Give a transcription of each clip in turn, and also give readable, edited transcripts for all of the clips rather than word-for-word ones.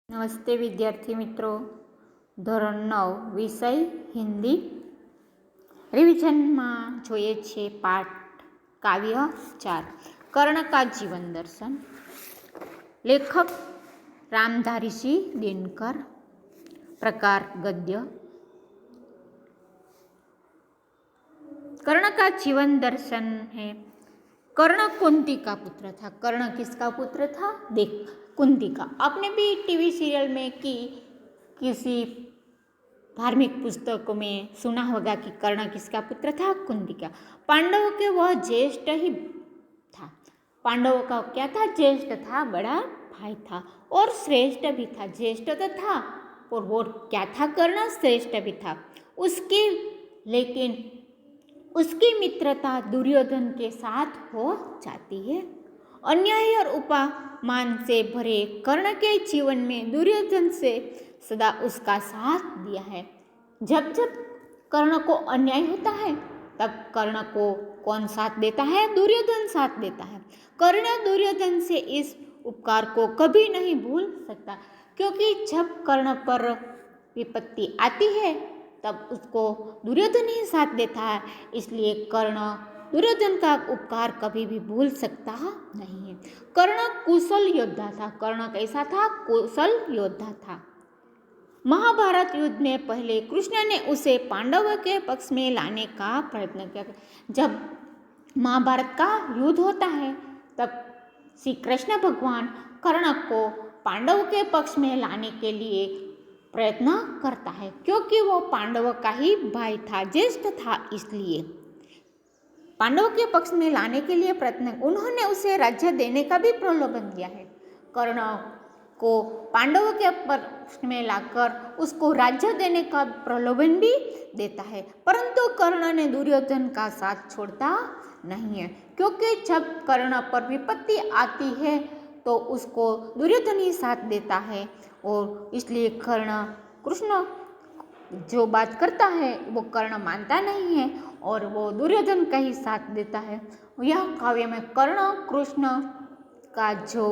નમસ્તે વિદ્યાર્થી મિત્રો, ધોરણ 9 વિષય હિન્દી રિવિઝનમાં જોઈએ છીએ પાઠ કાવ્ય 4 કર્ણ કા જીવન દર્શન. લેખક रामधारी दिनकर. प्रकार गद्य. कर्ण का जीवन दर्शन है. कर्ण कुंती का पुत्र था. कर्ण किसका पुत्र था? देख, कुंती का. आपने भी टीवी सीरियल में कि किसी धार्मिक पुस्तकों में सुना होगा कि कर्ण किसका पुत्र था? कुंती का. पांडवों के वह ज्येष्ठ ही था. पांडवों का क्या था? ज्येष्ठ था, बड़ा भाई था और श्रेष्ठ भी था. ज्येष्ठ तो था और वो क्या था? कर्ण श्रेष्ठ भी था. लेकिन उसकी मित्रता दुर्योधन के साथ हो जाती है. अन्याय और उपमान से भरे कर्ण के जीवन में दुर्योधन से सदा उसका साथ दिया है. जब जब कर्ण को अन्याय होता है तब कर्ण को कौन साथ देता है? दुर्योधन साथ देता है. कर्ण दुर्योधन से इस उपकार को कभी नहीं भूल सकता, क्योंकि जब कर्ण पर विपत्ति आती है तब उसको दुर्योधन ही साथ देता है. इसलिए कर्ण दुर्योधन का उपकार कभी भी भूल सकता नहीं है. कर्ण कुशल योद्धा था. कर्ण कैसा था? कुशल योद्धा था. महाभारत युद्ध में पहले कृष्ण ने उसे पांडवों के पक्ष में लाने का प्रयत्न किया. जब महाभारत का युद्ध होता है तब श्री कृष्ण भगवान कर्ण को पांडवों के पक्ष में लाने के लिए प्रयत्न करता है, क्योंकि वो पांडवों का ही भाई था, ज्येष्ठ था. इसलिए पांडवों के पक्ष में लाने के लिए प्रयत्न, उन्होंने उसे राज्य देने का भी प्रलोभन दिया है. कर्ण को पांडवों के पक्ष में लाकर उसको राज्य देने का प्रलोभन भी देता है, परंतु कर्ण ने दुर्योधन का साथ छोड़ता नहीं है, क्योंकि जब कर्ण पर विपत्ति आती है तो उसको दुर्योधन ही साथ देता है. और इसलिए कर्ण कृष्ण जो बात करता है वो कर्ण मानता नहीं है और वो दुर्योधन का ही साथ देता है. यह काव्य में कर्ण कृष्ण का जो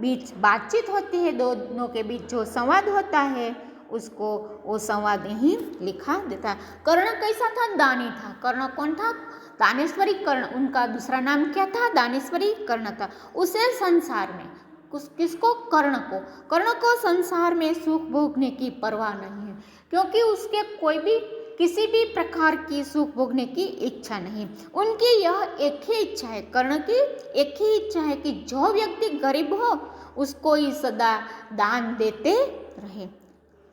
बीच बातचीत होती है, दोनों के बीच जो संवाद होता है, उसको वो संवाद ही लिखा देता है. कर्ण कैसा था? दानी था. कर्ण कौन था? दानेश्वरी कर्ण. उनका दूसरा नाम क्या था? दानेश्वरी कर्ण था. उसे संसार में किसको? कर्ण को संसार में सुख भोगने की परवाह नहीं है, क्योंकि उसके किसी भी प्रकार की सुख भोगने की इच्छा नहीं. उनकी यह एक ही इच्छा है, कर्ण की एक ही इच्छा है कि जो व्यक्ति गरीब हो उसको ही सदा दान देते रहे.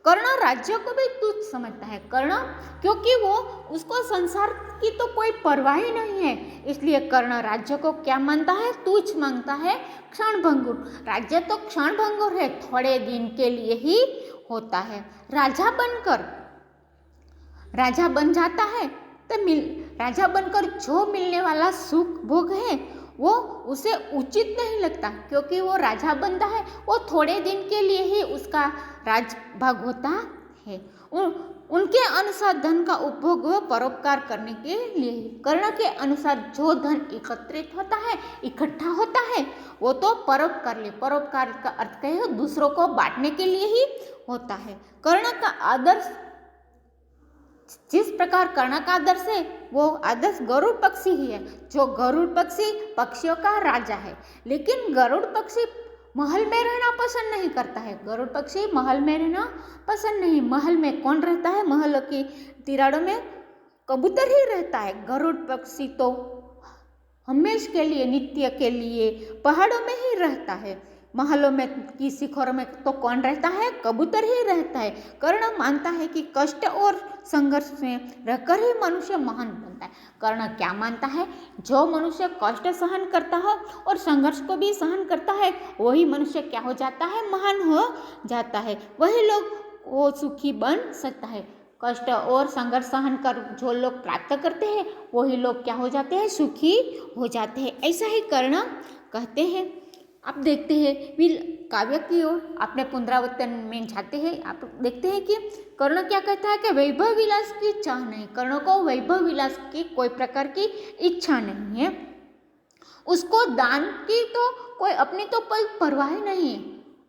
कर्ण राज्य को भी तुच्छ समझता है. कर्ण, क्योंकि वो उसको संसार की तो कोई परवाह ही नहीं है, इसलिए कर्ण राज्य को क्या मानता है? तुच्छ मांगता है, क्षणभंगुर. राज्य तो क्षणभंगुर है, थोड़े दिन के लिए ही होता है. राजा बन जाता है तो राजा बनकर जो मिलने वाला सुख भोग है वो उसे उचित नहीं लगता, क्योंकि वो राजा बनता है, वो थोड़े दिन के लिए ही उसका राजभाग होता है. उनके अनुसार धन का उपभोग व परोपकार करने के लिए ही. कर्ण के अनुसार जो धन इकट्ठा होता है वो तो परोपकार का अर्थ है दूसरों को बांटने के लिए ही होता है. कर्ण का आदर्श, जिस प्रकार कर्ण का आदर्श है वो आदर्श गरुड़ पक्षी ही है. जो गरुड़ पक्षी पक्षियों का राजा है, लेकिन गरुड़ पक्षी महल में रहना पसंद नहीं करता है. गरुड़ पक्षी महल में रहना पसंद नहीं. महल में कौन रहता है? महलों की दीवारों में कबूतर ही रहता है. गरुड़ पक्षी तो हमेशा के लिए, नित्य के लिए पहाड़ों में ही रहता है. महलों में की शिखरों में तो कौन रहता है? कबूतर ही रहता है. कर्ण मानता है कि कष्ट और संघर्ष में रहकर ही मनुष्य महान बनता है. कर्ण क्या मानता है? जो मनुष्य कष्ट सहन करता हो और संघर्ष को भी सहन करता है, वही मनुष्य क्या हो जाता है? महान हो जाता है. वही लोग वो सुखी बन सकता है. कष्ट और संघर्ष सहन कर जो लोग प्राप्त करते हैं वही लोग क्या हो जाते हैं? सुखी हो जाते हैं. ऐसा ही कर्ण कहते हैं. आप देखते हैं काव्य की ओर अपने पुनरावर्तन में जाते हैं. आप देखते हैं कि कर्ण क्या कहता है कि वैभव विलास की चाह नहीं. कर्ण को वैभव विलास की कोई प्रकार की इच्छा नहीं है. उसको दान की तो अपनी तो कोई परवाह नहीं है.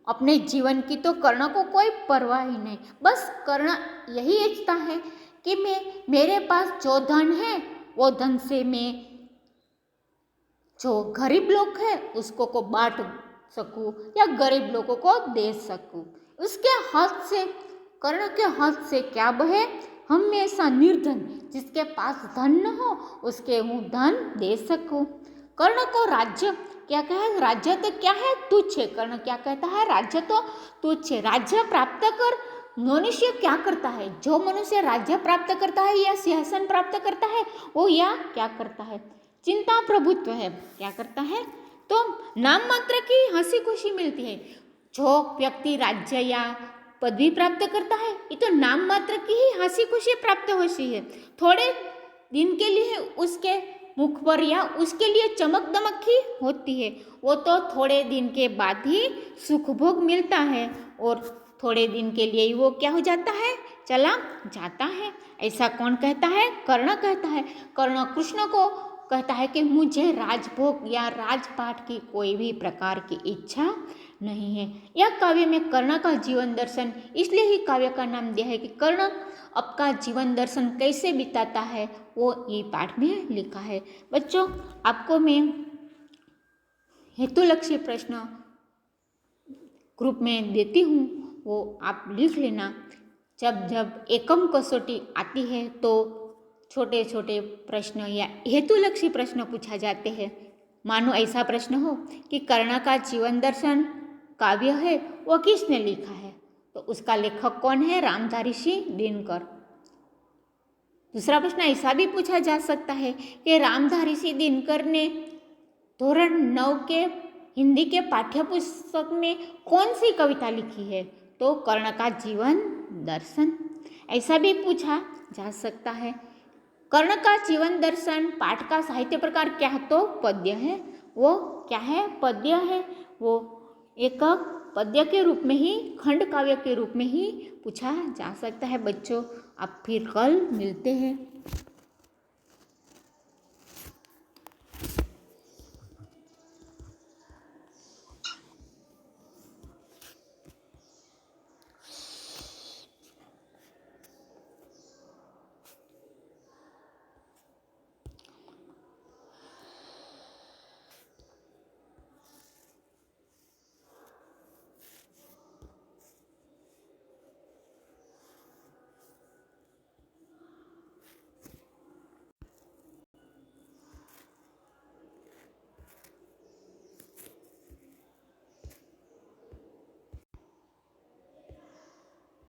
अपने जीवन की तो कर्ण को कोई परवाह ही नहीं। बस कर्ण यही इच्छता है कि मेरे पास जो धन है वो धन से मैं जो गरीब लोग हैं उसको को बांट सकूं या गरीब लोगों को दे सकूं। उसके हाथ से, कर्ण के हाथ से क्या बहे, हमेशा निर्धन, जिसके पास धन न हो उसके हूँ धन दे सकूं। कर्ण को राज्य क्या कहे, राज्य तो क्या है, तुच्छ है। कर्ण क्या कहता है, राज्य तो तुच्छ है। राज्य प्राप्त कर मनुष्य क्या करता है, जो मनुष्य राज्य प्राप्त करता है या सिंहासन प्राप्त करता है वो या क्या करता है, चिंता प्रभुत्व है, क्या करता है, तो नाम मात्र की हंसी खुशी मिलती है। जो व्यक्ति राज्य या पदवी प्राप्त करता है ये तो नाम मात्र की ही हंसी खुशी प्राप्त होती है। थोड़े दिन के लिए उसके मुख पर या उसके लिए चमक दमक ही होती है, वो तो थोड़े दिन के बाद ही सुख भोग मिलता है और थोड़े दिन के लिए ही वो क्या हो जाता है, चला जाता है। ऐसा कौन कहता है, कर्ण कहता है। कर्ण कृष्ण को कहता है कि मुझे राजभोग या राजपाट की कोई भी प्रकार की इच्छा नहीं है। यह काव्य में कर्ण का जीवन दर्शन, इसलिए ही काव्य का नाम दिया है कि कर्ण आपका जीवन दर्शन कैसे बिताता है वो ये पाठ में लिखा है। बच्चों, आपको मैं हेतुलक्षी प्रश्न ग्रुप में देती हूँ, वो आप लिख लेना। जब जब एकम कसौटी आती है तो छोटे छोटे प्रश्न या हेतुलक्षी प्रश्न पूछा जाते हैं। मानो ऐसा प्रश्न हो कि कर्ण का जीवन दर्शन काव्य है वो किसने लिखा है, तो उसका लेखक कौन है, रामधारी सिंह दिनकर। दूसरा प्रश्न ऐसा भी पूछा जा सकता है कि रामधारी सिंह दिनकर ने धोरण 9 के हिंदी के पाठ्य पुस्तक में कौन सी कविता लिखी है, तो कर्ण का जीवन दर्शन। ऐसा भी पूछा जा सकता है। कर्ण का जीवन दर्शन पाठ का साहित्य प्रकार क्या है, तो पद्य है। वो क्या है, पद्य है। वो एक पद्य के रूप में ही, खंड काव्य के रूप में ही पूछा जा सकता है। बच्चों, आप फिर कल मिलते हैं।